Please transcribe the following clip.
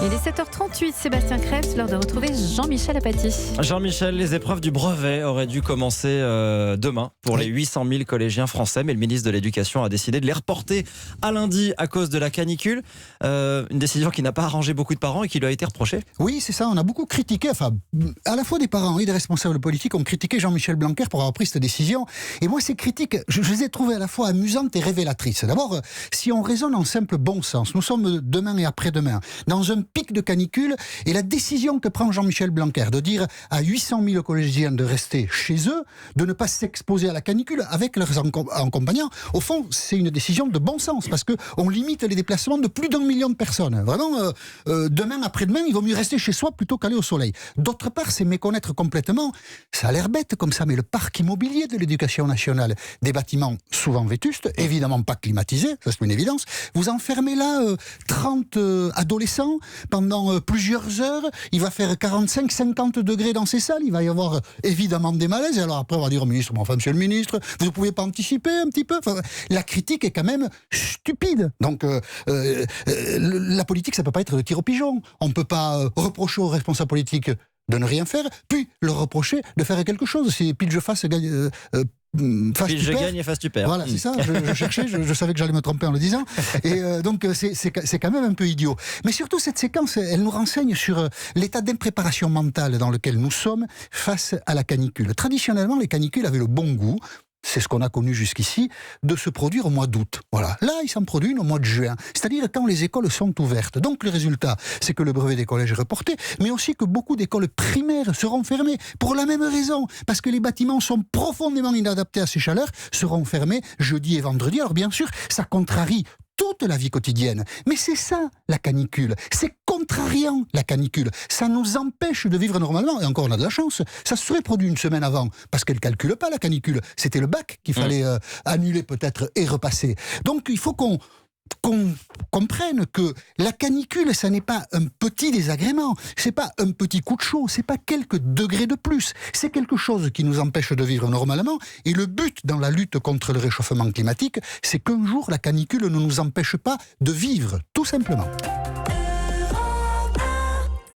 Il est 7h38, Sébastien Krebs, l'heure de retrouver Jean-Michel Apathy. Jean-Michel, les épreuves du brevet auraient dû commencer demain pour les 800 000 collégiens français, mais le ministre de l'Éducation a décidé de les reporter à lundi à cause de la canicule. Une décision qui n'a pas arrangé beaucoup de parents et qui lui a été reprochée. Oui, c'est ça, on a beaucoup critiqué, enfin, à la fois des parents et des responsables politiques ont critiqué Jean-Michel Blanquer pour avoir pris cette décision. Et moi, ces critiques, je les ai trouvées à la fois amusantes et révélatrices. D'abord, si on raisonne en simple bon sens, nous sommes demain et après-demain dans un pic de canicule, et la décision que prend Jean-Michel Blanquer de dire à 800 000 collégiens de rester chez eux, de ne pas s'exposer à la canicule avec leurs accompagnants, au fond, c'est une décision de bon sens, parce qu'on limite les déplacements de plus d'1 million de personnes. Vraiment, demain, après-demain, il vaut mieux rester chez soi plutôt qu'aller au soleil. D'autre part, c'est méconnaître complètement, ça a l'air bête comme ça, mais le parc immobilier de l'Éducation nationale, des bâtiments souvent vétustes, évidemment pas climatisés, ça c'est une évidence, vous enfermez là 30 adolescents pendant plusieurs heures, il va faire 45-50 degrés dans ces salles, il va y avoir évidemment des malaises, et alors après on va dire au ministre, enfin monsieur le ministre, vous ne pouvez pas anticiper un petit peu, enfin, la critique est quand même stupide. Donc la politique, ça ne peut pas être de tir au pigeon, on ne peut pas reprocher aux responsables politiques de ne rien faire, puis leur reprocher de faire quelque chose. Si pile je fasse, Pile je gagne et face tu perds. Voilà, c'est ça, je cherchais, je savais que j'allais me tromper en le disant. Et donc c'est quand même un peu idiot. Mais surtout, cette séquence, elle nous renseigne sur l'état d'impréparation mentale dans lequel nous sommes face à la canicule. Traditionnellement, les canicules avaient le bon goût, c'est ce qu'on a connu jusqu'ici, de se produire au mois d'août. Voilà. Là, il s'en produit une au mois de juin, c'est-à-dire quand les écoles sont ouvertes. Donc le résultat, c'est que le brevet des collèges est reporté, mais aussi que beaucoup d'écoles primaires seront fermées pour la même raison, parce que les bâtiments sont profondément inadaptés à ces chaleurs, seront fermés jeudi et vendredi. Alors bien sûr, ça contrarie toute la vie quotidienne. Mais c'est ça, la canicule. C'est contrariant, la canicule. Ça nous empêche de vivre normalement. Et encore, on a de la chance. Ça se serait produit une semaine avant, parce qu'elle ne calcule pas, la canicule. C'était le bac qu'il fallait annuler peut-être et repasser. Donc, il faut qu'on comprenne que la canicule, ça n'est pas un petit désagrément, c'est pas un petit coup de chaud, c'est pas quelques degrés de plus, c'est quelque chose qui nous empêche de vivre normalement, et le but dans la lutte contre le réchauffement climatique, c'est qu'un jour la canicule ne nous empêche pas de vivre, tout simplement.